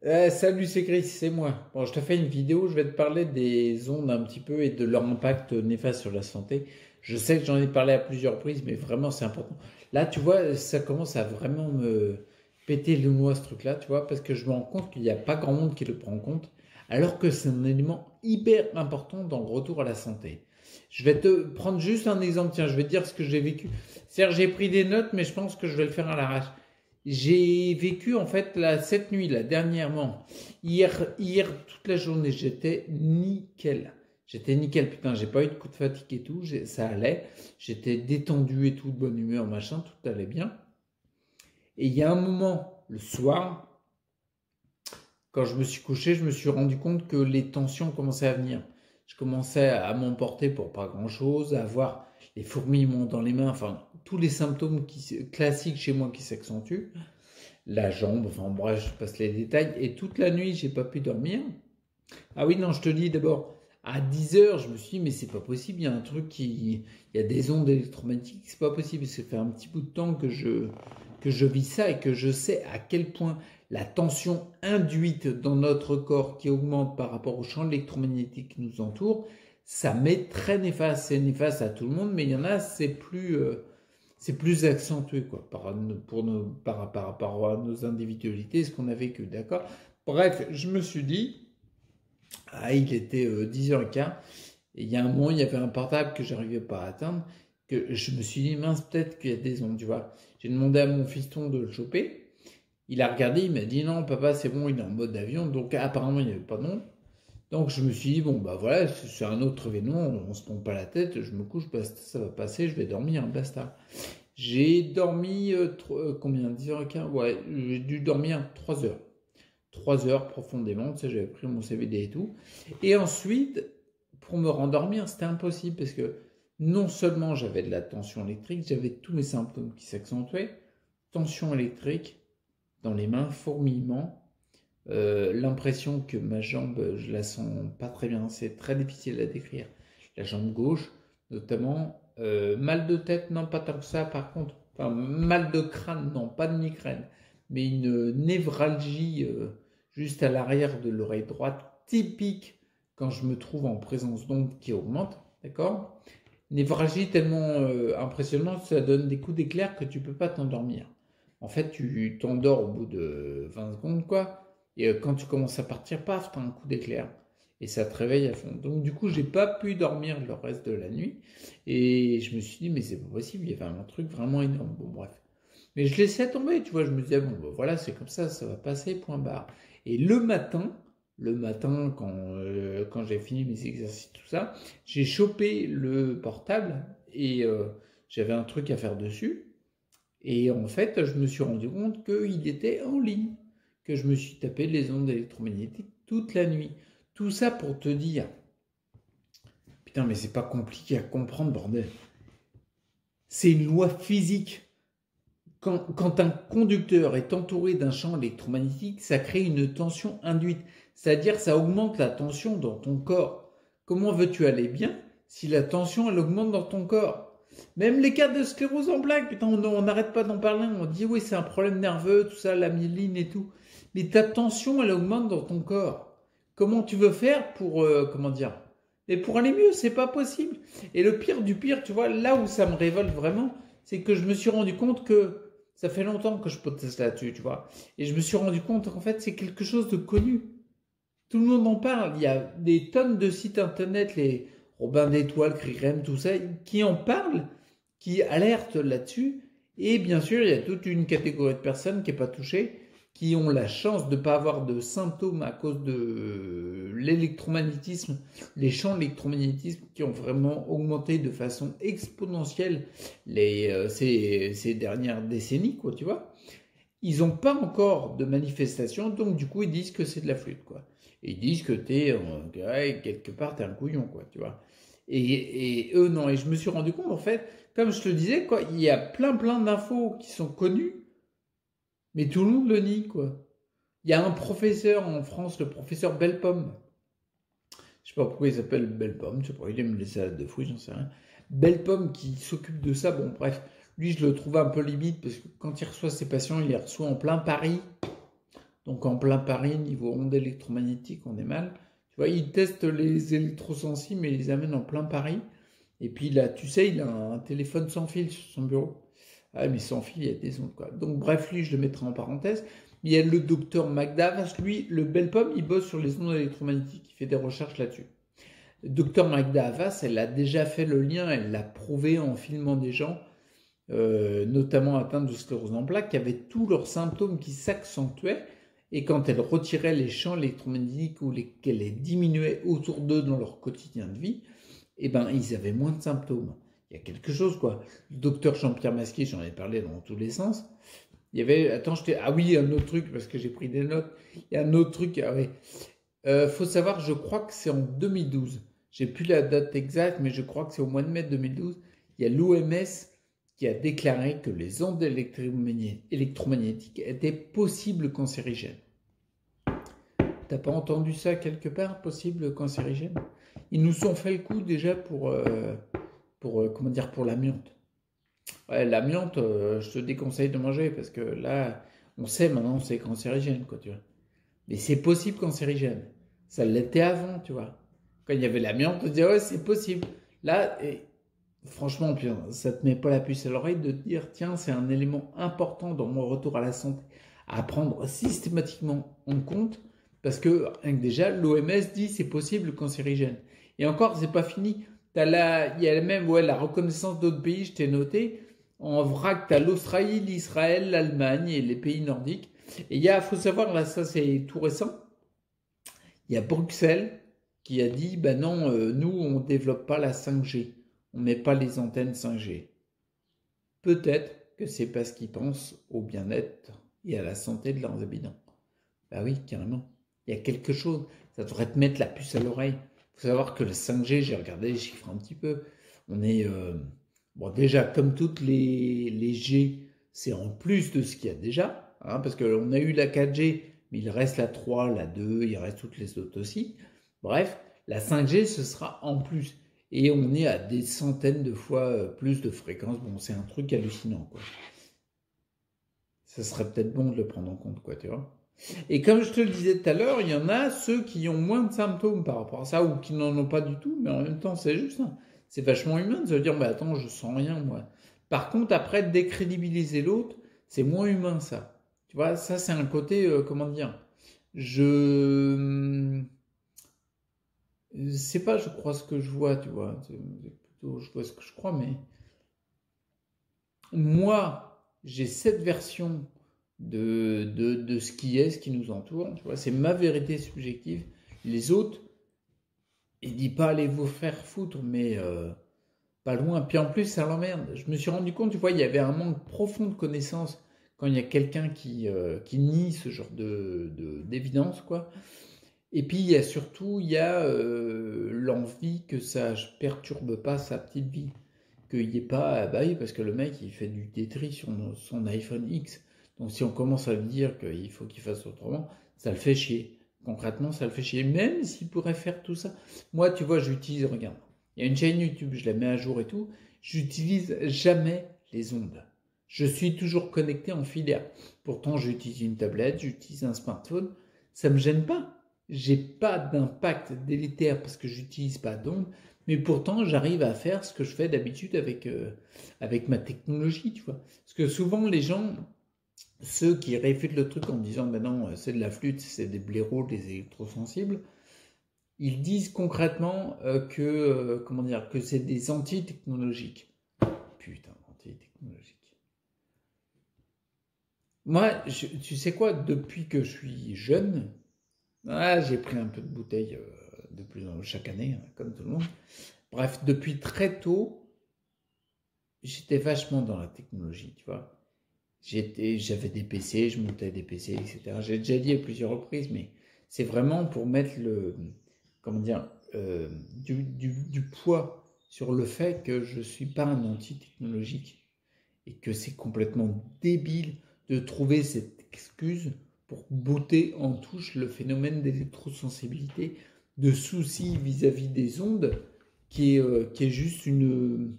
Salut, c'est Chris, c'est moi. Bon, je te fais une vidéo, je vais te parler des ondes un petit peu et de leur impact néfaste sur la santé. Je sais que j'en ai parlé à plusieurs reprises, mais vraiment c'est important. Là, tu vois, ça commence à vraiment me péter le noix ce truc-là, tu vois, parce que je me rends compte qu'il n'y a pas grand monde qui le prend en compte, alors que c'est un élément hyper important dans le retour à la santé. Je vais te prendre juste un exemple, tiens, je vais te dire ce que j'ai vécu. C'est-à-dire, j'ai pris des notes, mais je pense que je vais le faire à l'arrache. J'ai vécu en fait cette nuit là dernièrement. Hier toute la journée j'étais nickel. J'étais nickel, putain, j'ai pas eu de coup de fatigue et tout, ça allait. J'étais détendu et tout, de bonne humeur, machin, tout allait bien. Et il y a un moment, le soir, quand je me suis couché, je me suis rendu compte que les tensions commençaient à venir. Je commençais à m'emporter pour pas grand-chose, à avoir les fourmillements dans les mains, enfin tous les symptômes classiques chez moi qui s'accentuent, la jambe, enfin bref, je passe les détails. Et toute la nuit, j'ai pas pu dormir. Ah oui, non, je te dis d'abord, à 10 heures, je me suis dit, mais c'est pas possible, il y a un truc qui. Il y a des ondes électromagnétiques, c'est pas possible. Ça fait un petit bout de temps que je vis ça et que je sais à quel point la tension induite dans notre corps qui augmente par rapport au champ électromagnétique qui nous entoure, ça m'est très néfaste. C'est néfaste à tout le monde, mais il y en a, c'est plus accentué quoi, par rapport à nos individualités, ce qu'on a vécu, d'accord. Bref, je me suis dit, il était 10h15, et il y a un moment, il y avait un portable que j'arrivais pas à atteindre, que je me suis dit, mince, peut-être qu'il y a des ondes, tu vois. J'ai demandé à mon fiston de le choper, il a regardé, il m'a dit, non, papa, c'est bon, il est en mode avion, donc apparemment, il n'y avait pas d'ondes. Donc je me suis dit, bon, bah voilà, c'est un autre événement, on se prend pas la tête, je me couche, basta, ça va passer, je vais dormir, basta. J'ai dormi combien 10h15. Ouais, j'ai dû dormir 3 heures. 3 heures profondément, tu sais, j'avais pris mon CBD et tout. Et ensuite, pour me rendormir, c'était impossible parce que non seulement j'avais de la tension électrique, j'avais tous mes symptômes qui s'accentuaient. Tension électrique dans les mains, fourmillement, l'impression que ma jambe, je la sens pas très bien, c'est très difficile à décrire. La jambe gauche, notamment, mal de tête, non pas tant que ça, par contre, enfin, mal de crâne, non, pas de migraine, mais une névralgie juste à l'arrière de l'oreille droite, typique quand je me trouve en présence d'ondes qui augmentent, d'accord. Névralgie tellement impressionnante, ça donne des coups d'éclair que tu peux pas t'endormir. En fait, tu t'endors au bout de 20 secondes, quoi. Et quand tu commences à partir, paf, t'as un coup d'éclair. Et ça te réveille à fond. Donc, du coup, j'ai pas pu dormir le reste de la nuit. Et je me suis dit, mais c'est pas possible, il y avait un truc vraiment énorme. Bon, bref. Mais je laissais tomber, tu vois. Je me disais, bon, bah, voilà, c'est comme ça va passer, point barre. Et le matin, quand j'ai fini mes exercices, tout ça, j'ai chopé le portable et j'avais un truc à faire dessus. Et en fait, je me suis rendu compte qu'il était en ligne, que je me suis tapé les ondes électromagnétiques toute la nuit. Tout ça pour te dire, putain, mais c'est pas compliqué à comprendre, bordel. C'est une loi physique. Quand un conducteur est entouré d'un champ électromagnétique, ça crée une tension induite. C'est-à-dire, ça augmente la tension dans ton corps. Comment veux-tu aller bien si la tension, elle augmente dans ton corps? Même les cas de sclérose en plaques, putain, on n'arrête pas d'en parler. On dit, oui, c'est un problème nerveux, tout ça, la myéline et tout. Mais ta tension, elle augmente dans ton corps. Comment tu veux faire pour, comment dire? Mais pour aller mieux, c'est pas possible. Et le pire du pire, tu vois, là où ça me révolte vraiment, c'est que je me suis rendu compte que ça fait longtemps que je proteste là-dessus, tu vois. Et je me suis rendu compte qu'en fait, c'est quelque chose de connu. Tout le monde en parle. Il y a des tonnes de sites internet, les Robin d'Étoiles, Crirem, tout ça, qui en parlent, qui alertent là-dessus. Et bien sûr, il y a toute une catégorie de personnes qui n'est pas touchée, qui ont la chance de ne pas avoir de symptômes à cause de l'électromagnétisme, les champs d'électromagnétisme qui ont vraiment augmenté de façon exponentielle ces dernières décennies, quoi, tu vois. Ils n'ont pas encore de manifestation, donc du coup ils disent que c'est de la flûte, quoi. Et ils disent que quelque part t'es un couillon, quoi, tu vois. Et eux non. Et je me suis rendu compte, en fait, comme je te disais, quoi, il y a plein d'infos qui sont connues, mais tout le monde le nie, quoi. Il y a un professeur en France, le professeur Belpomme. Je sais pas pourquoi il s'appelle Belpomme, je sais pas, il aime les salades de fruits, j'en sais rien. Belpomme qui s'occupe de ça, bon bref, lui je le trouve un peu limite parce que quand il reçoit ses patients, il les reçoit en plein Paris. Donc en plein Paris, niveau ondes électromagnétiques, on est mal. Tu vois, il teste les électrosensibles, mais il les amène en plein Paris. Et puis là, tu sais, il a un téléphone sans fil sur son bureau. Ah, mais sans fil, il y a des ondes, quoi. Donc bref, lui, je le mettrai en parenthèse. Il y a le docteur McDavas, lui, le bel pomme, il bosse sur les ondes électromagnétiques. Il fait des recherches là-dessus. Le docteur McDavas, elle a déjà fait le lien, elle l'a prouvé en filmant des gens, notamment atteints de sclérose en plaques, qui avaient tous leurs symptômes qui s'accentuaient. Et quand elle retirait les champs électromagnétiques ou qu'elle les diminuait autour d'eux dans leur quotidien de vie, eh ben, ils avaient moins de symptômes. Il y a quelque chose, quoi. Le docteur Jean-Pierre Masquier, j'en ai parlé dans tous les sens. Il y avait, attends, ah oui, un autre truc, parce que j'ai pris des notes. Il y a un autre truc, ah oui. Faut savoir, je crois que c'est en 2012. J'ai plus la date exacte, mais je crois que c'est au mois de mai 2012. Il y a l'OMS qui a déclaré que les ondes électromagnétiques étaient possibles cancérigènes. T'as pas entendu ça quelque part, possible cancérigène? Ils nous ont fait le coup déjà pour l'amiante. Ouais, l'amiante, je te déconseille de manger parce que là, on sait maintenant, c'est cancérigène, quoi, tu vois. Mais c'est possible cancérigène. Ça l'était avant, tu vois. Quand il y avait l'amiante, on disait, ouais, c'est possible. Là, franchement, ça te met pas la puce à l'oreille de te dire, tiens, c'est un élément important dans mon retour à la santé à prendre systématiquement en compte parce que déjà, l'OMS dit c'est possible cancérigène. Et encore, c'est pas fini. Il y a même la reconnaissance d'autres pays, je t'ai noté. En vrac, tu as l'Australie, l'Israël, l'Allemagne et les pays nordiques. Et il faut savoir, là, ça c'est tout récent, il y a Bruxelles qui a dit, ben non, nous, on ne développe pas la 5G. On ne met pas les antennes 5G. Peut-être que c'est parce qu'ils pensent au bien-être et à la santé de leurs habitants. Ben oui, carrément. Il y a quelque chose. Ça devrait te mettre la puce à l'oreille. Il faut savoir que le 5G, j'ai regardé les chiffres un petit peu. On est... bon, déjà, comme toutes les G, c'est en plus de ce qu'il y a déjà. Hein, parce qu'on a eu la 4G, mais il reste la 3, la 2, il reste toutes les autres aussi. Bref, la 5G, ce sera en plus. Et on est à des centaines de fois plus de fréquences. Bon, c'est un truc hallucinant, quoi. Ça serait peut-être bon de le prendre en compte, quoi, tu vois. Et comme je te le disais tout à l'heure, il y en a ceux qui ont moins de symptômes par rapport à ça ou qui n'en ont pas du tout, mais en même temps, c'est juste, hein, c'est vachement humain de se dire, bah attends, je sens rien, moi. Par contre, après, décrédibiliser l'autre, c'est moins humain, ça. Tu vois, ça, c'est un côté, comment dire, c'est pas, je crois ce que je vois, tu vois, c'est plutôt, je vois ce que je crois, mais moi, j'ai cette version de ce qui est, ce qui nous entoure. Tu vois, c'est ma vérité subjective. Les autres, il dit pas allez vous faire foutre, mais pas loin. Puis en plus, ça l'emmerde. Je me suis rendu compte, tu vois, il y avait un manque profond de connaissances quand il y a quelqu'un qui nie ce genre d'évidence, quoi. Et puis il y a surtout l'envie que ça perturbe pas sa petite vie, qu'il n'y ait pas, bah oui, parce que le mec il fait du Tetris sur son iPhone X. Donc si on commence à lui dire qu'il faut qu'il fasse autrement, ça le fait chier. Concrètement, ça le fait chier. Même s'il pourrait faire tout ça. Moi, tu vois, regarde, il y a une chaîne YouTube, je la mets à jour et tout, j'utilise jamais les ondes. Je suis toujours connecté en filaire. Pourtant, j'utilise une tablette, j'utilise un smartphone, ça me gêne pas. J'ai pas d'impact délétère parce que j'utilise pas d'ondes, mais pourtant j'arrive à faire ce que je fais d'habitude avec ma technologie, tu vois. Parce que souvent les gens, ceux qui réfutent le truc en disant ben non, c'est de la flûte, c'est des blaireaux, des électrosensibles, ils disent concrètement que c'est des anti-technologiques. Putain, anti-technologiques. Moi, tu sais quoi, depuis que je suis jeune, j'ai pris un peu de bouteille de plus en plus chaque année, hein, comme tout le monde. Bref, depuis très tôt, j'étais vachement dans la technologie, tu vois. J'avais des PC, je montais des PC, etc. J'ai déjà dit à plusieurs reprises, mais c'est vraiment pour mettre du poids sur le fait que je ne suis pas un anti-technologique et que c'est complètement débile de trouver cette excuse pour botter en touche le phénomène d'électrosensibilité, de souci vis-à-vis des ondes, qui est juste une...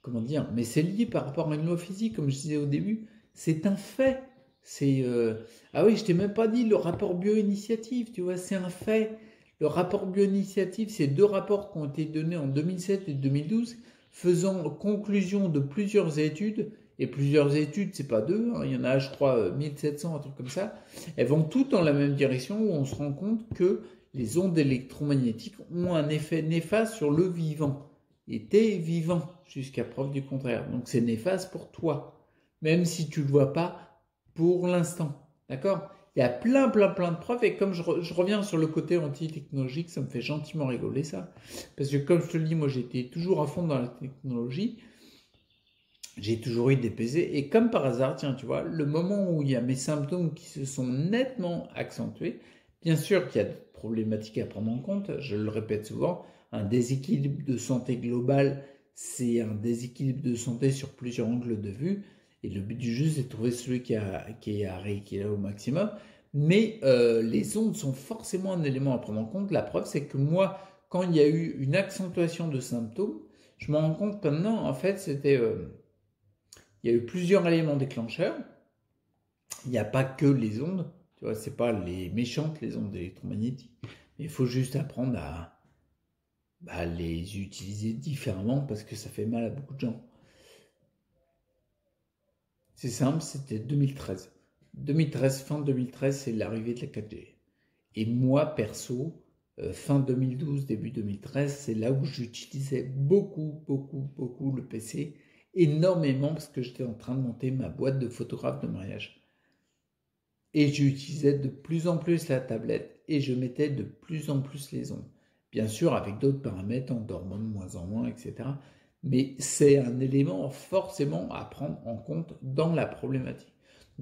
Comment dire? Mais c'est lié par rapport à une loi physique, comme je disais au début. C'est un fait. C'est ah oui, je t'ai même pas dit le rapport bio-initiative, tu vois, c'est un fait. Le rapport bio-initiative, c'est 2 rapports qui ont été donnés en 2007 et 2012, faisant conclusion de plusieurs études. Et plusieurs études, c'est pas 2, hein, il y en a, je crois, 1700, un truc comme ça. Elles vont toutes dans la même direction où on se rend compte que les ondes électromagnétiques ont un effet néfaste sur le vivant. Et t'es vivant, jusqu'à preuve du contraire. Donc c'est néfaste pour toi, même si tu le vois pas pour l'instant. D'accord? Il y a plein de preuves, et comme je reviens sur le côté anti-technologique, ça me fait gentiment rigoler ça. Parce que comme je te le dis, moi j'étais toujours à fond dans la technologie, j'ai toujours eu des PC, et comme par hasard, tiens, tu vois, le moment où il y a mes symptômes qui se sont nettement accentués, bien sûr qu'il y a des problématiques à prendre en compte, je le répète souvent, un déséquilibre de santé global, c'est un déséquilibre de santé sur plusieurs angles de vue, et le but du jeu, c'est de trouver celui qui est à rééquilibrer au maximum, mais les ondes sont forcément un élément à prendre en compte. La preuve, c'est que moi, quand il y a eu une accentuation de symptômes, je me rends compte maintenant, en fait, il y a eu plusieurs éléments déclencheurs. Il n'y a pas que les ondes, tu vois, c'est pas les méchantes, les ondes électromagnétiques. Mais il faut juste apprendre à les utiliser différemment parce que ça fait mal à beaucoup de gens. C'est simple, c'était 2013. 2013, fin 2013, c'est l'arrivée de la 4G. Et moi, perso, fin 2012, début 2013, c'est là où j'utilisais beaucoup le PC, énormément parce que j'étais en train de monter ma boîte de photographe de mariage. Et j'utilisais de plus en plus la tablette et je mettais de plus en plus les ondes. Bien sûr, avec d'autres paramètres, en dormant de moins en moins, etc. Mais c'est un élément forcément à prendre en compte dans la problématique.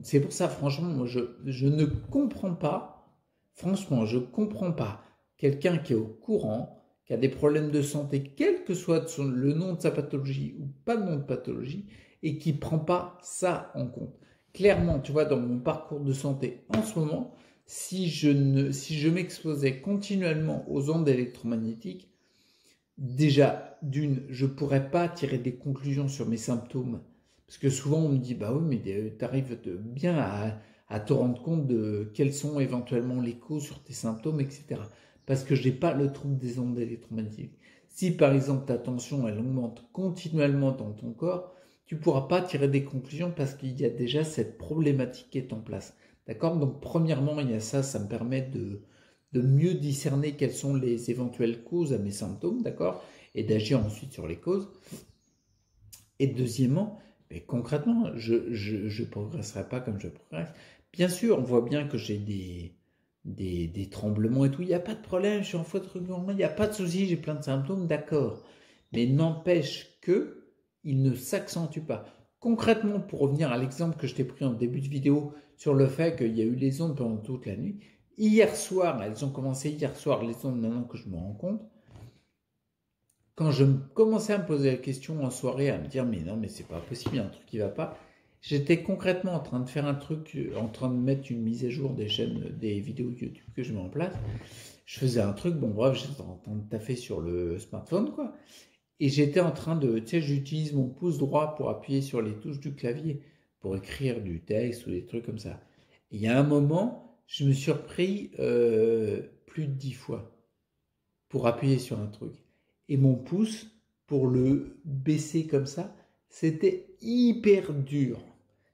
C'est pour ça, franchement, moi, je ne comprends pas, franchement, je ne comprends pas quelqu'un qui est au courant, qui a des problèmes de santé, quel que soit le nom de sa pathologie ou pas de nom de pathologie, et qui ne prend pas ça en compte. Clairement, tu vois, dans mon parcours de santé en ce moment, si je m'exposais continuellement aux ondes électromagnétiques, déjà, d'une, je ne pourrais pas tirer des conclusions sur mes symptômes. Parce que souvent, on me dit, bah oui, mais tu arrives bien à te rendre compte de quelles sont éventuellement les causes sur tes symptômes, etc. Parce que je n'ai pas le trouble des ondes électromagnétiques. Si par exemple ta tension, elle augmente continuellement dans ton corps, tu ne pourras pas tirer des conclusions parce qu'il y a déjà cette problématique qui est en place. D'accord? Donc, premièrement, il y a ça, ça me permet de mieux discerner quelles sont les éventuelles causes à mes symptômes, d'accord? Et d'agir ensuite sur les causes. Et deuxièmement, mais concrètement, je progresserai pas comme je progresse. Bien sûr, on voit bien que j'ai des tremblements et tout, il n'y a pas de problème, je suis en fauteuil roulant, il n'y a pas de souci, j'ai plein de symptômes, d'accord. Mais n'empêche que il ne s'accentue pas. Concrètement, pour revenir à l'exemple que je t'ai pris en début de vidéo sur le fait qu'il y a eu les ondes pendant toute la nuit, hier soir, elles ont commencé hier soir, les ondes, maintenant que je me rends compte, quand je commençais à me poser la question en soirée, à me dire mais non, mais c'est pas possible, il y a un truc qui va pas, j'étais concrètement en train de faire un truc, en train de mettre une mise à jour des chaînes, des vidéos YouTube que je mets en place. Je faisais un truc, bon bref, j'étais en train de taffer sur le smartphone, quoi. Et j'étais en train de, tu sais, j'utilise mon pouce droit pour appuyer sur les touches du clavier, pour écrire du texte ou des trucs comme ça. Et il y a un moment, je me suis repris plus de 10 fois pour appuyer sur un truc. Et mon pouce, pour le baisser comme ça, c'était hyper dur.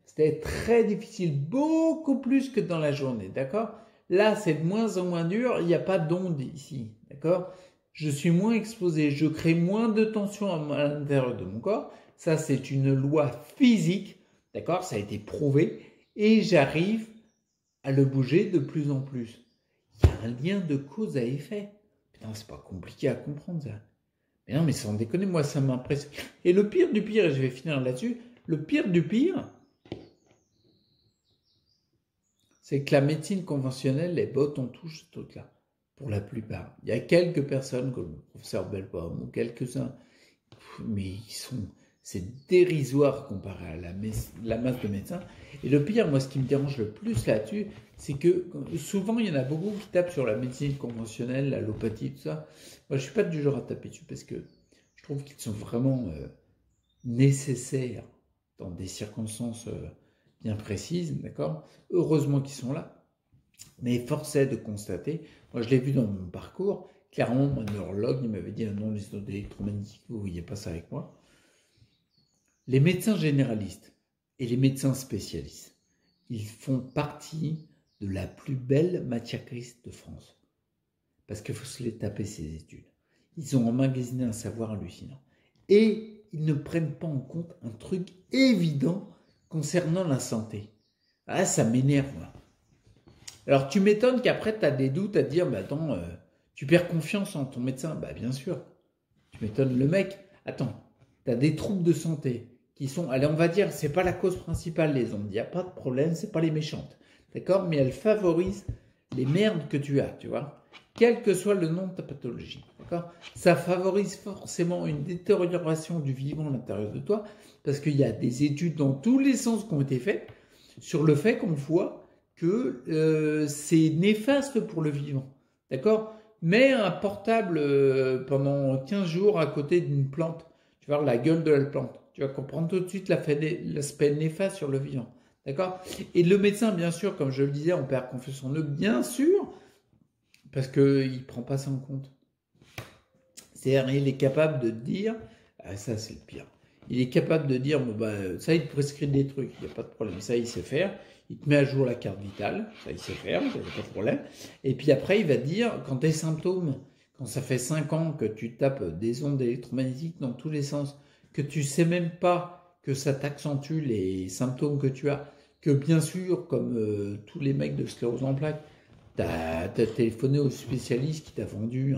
C'était très difficile, beaucoup plus que dans la journée, d'accord? Là, c'est de moins en moins dur, il n'y a pas d'onde ici, d'accord? Je suis moins exposé, je crée moins de tension à l'intérieur de mon corps. Ça, c'est une loi physique, d'accord? Ça a été prouvé. Et j'arrive à le bouger de plus en plus. Il y a un lien de cause à effet. Putain, c'est pas compliqué à comprendre ça. Mais non, mais sans déconner, moi ça m'impressionne. Et le pire du pire, et je vais finir là-dessus, le pire du pire, c'est que la médecine conventionnelle les botte en touche ce truc-là. Pour la plupart. Il y a quelques personnes, comme le professeur Belpomme ou quelques-uns, mais c'est dérisoire comparé à la masse de médecins. Et le pire, moi, ce qui me dérange le plus là-dessus, c'est que souvent, il y en a beaucoup qui tapent sur la médecine conventionnelle, l'allopathie, tout ça. Moi, je suis pas du genre à taper dessus parce que je trouve qu'ils sont vraiment nécessaires dans des circonstances bien précises, d'accord? Heureusement qu'ils sont là. Mais force est de constater, moi je l'ai vu dans mon parcours, clairement mon neurologue il m'avait dit non, les ondes électromagnétiques, vous ne voyez pas ça avec moi. Les médecins généralistes et les médecins spécialistes, ils font partie de la plus belle matière grise de France. Parce qu'il faut se les taper ces études. Ils ont emmagasiné un savoir hallucinant. Et ils ne prennent pas en compte un truc évident concernant la santé. Ah, ça m'énerve, moi. Alors, tu m'étonnes qu'après, tu as des doutes à dire, bah attends, tu perds confiance en ton médecin. Bah bien sûr. Tu m'étonnes le mec. Attends, tu as des troubles de santé qui sont, allez, on va dire, c'est pas la cause principale, les ondes. Il n'y a pas de problème, c'est pas les méchantes. D'accord? Mais elles favorisent les merdes que tu as, tu vois? Quel que soit le nom de ta pathologie. D'accord? Ça favorise forcément une détérioration du vivant à l'intérieur de toi, parce qu'il y a des études dans tous les sens qui ont été faites sur le fait qu'on voit que c'est néfaste pour le vivant. D'accord? Mets un portable pendant 15 jours à côté d'une plante. Tu vas voir la gueule de la plante. Tu vas comprendre tout de suite l'aspect néfaste sur le vivant. D'accord? Et le médecin, bien sûr, comme je le disais, on perd confiance en eux, bien sûr, parce qu'il ne prend pas ça en compte. C'est-à-dire, il est capable de dire, ah, ça c'est le pire, il est capable de dire, bon, bah, ça il te prescrit des trucs, il n'y a pas de problème, ça il sait faire, il te met à jour la carte vitale, ça il sait faire, il n'y a pas de problème, et puis après il va te dire, quand tes symptômes, quand ça fait 5 ans que tu tapes des ondes électromagnétiques dans tous les sens, que tu ne sais même pas que ça t'accentue les symptômes que tu as, que bien sûr, comme tous les mecs de sclérose en plaques, tu as téléphoné au spécialiste qui t'a vendu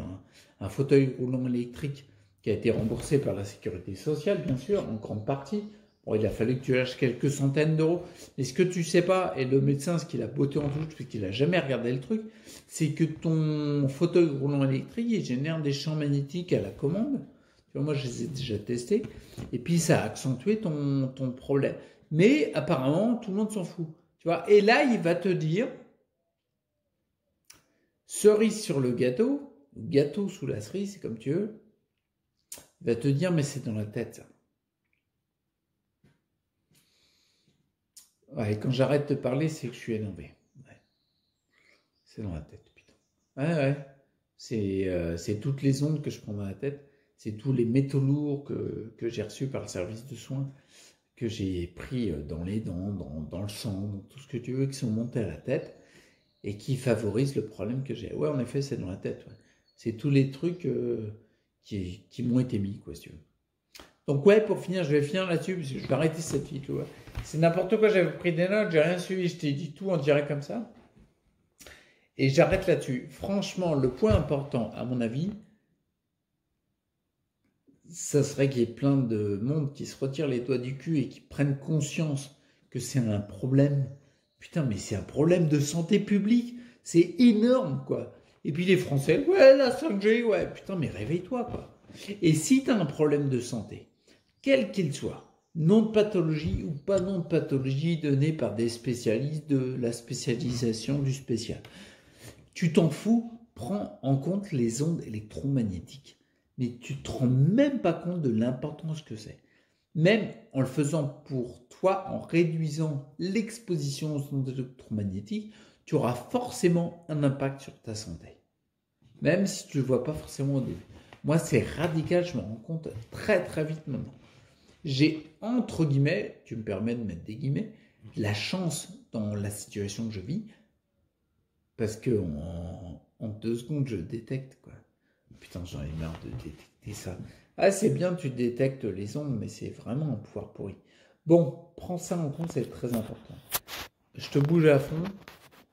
un fauteuil roulant électrique qui a été remboursé par la sécurité sociale, bien sûr, en grande partie. Bon, il a fallu que tu lâches quelques centaines d'euros. Mais ce que tu sais pas, et le médecin, ce qu'il a botté en touche, parce qu'il a jamais regardé le truc, c'est que ton fauteuil roulant électrique, il génère des champs magnétiques à la commande. Tu vois, moi, je les ai déjà testés. Et puis, ça a accentué ton problème. Mais apparemment, tout le monde s'en fout. Tu vois, et là, il va te dire, cerise sur le gâteau, gâteau sous la cerise, c'est comme tu veux, il va te dire, mais c'est dans la tête, ça. Ouais, quand j'arrête de parler, c'est que je suis énervé. Ouais. C'est dans la tête, putain. Ouais. C'est toutes les ondes que je prends dans la tête. C'est tous les métaux lourds que j'ai reçus par le service de soins, que j'ai pris dans les dents, dans le sang, dans tout ce que tu veux, qui sont montés à la tête et qui favorisent le problème que j'ai. Ouais, en effet, c'est dans la tête. Ouais. C'est tous les trucs qui m'ont été mis, quoi, si tu veux. Donc ouais, pour finir, je vais finir là-dessus, parce que je vais arrêter cette vidéo. C'est n'importe quoi, j'avais pris des notes, j'ai rien suivi, je t'ai dit tout en direct comme ça. Et j'arrête là-dessus. Franchement, le point important, à mon avis, ça serait qu'il y ait plein de monde qui se retire les doigts du cul et qui prennent conscience que c'est un problème. Putain, mais c'est un problème de santé publique. C'est énorme, quoi. Et puis les Français, ouais, la 5G, ouais. Putain, mais réveille-toi, quoi. Et si tu as un problème de santé, quel qu'il soit, nom de pathologie ou pas nom de pathologie donné par des spécialistes de la spécialisation du spécial, tu t'en fous, prends en compte les ondes électromagnétiques. Mais tu ne te rends même pas compte de l'importance que c'est. Même en le faisant pour toi, en réduisant l'exposition aux ondes électromagnétiques, tu auras forcément un impact sur ta santé. Même si tu ne le vois pas forcément au début. Moi, c'est radical, je me rends compte très très vite maintenant. J'ai, entre guillemets, tu me permets de mettre des guillemets, la chance dans la situation que je vis, parce que en 2 secondes, je détecte, quoi. Putain, j'en ai marre de détecter ça. Ah, c'est bien, tu détectes les ondes, mais c'est vraiment un pouvoir pourri. Bon, prends ça en compte, c'est très important. Je te bouge à fond.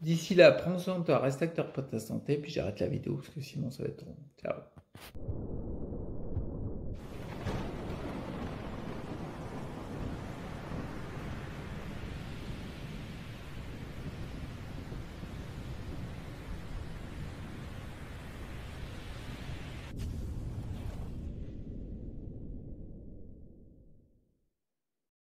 D'ici là, prends soin de toi, reste acteur pour ta santé, puis j'arrête la vidéo, parce que sinon ça va être trop long. Ciao.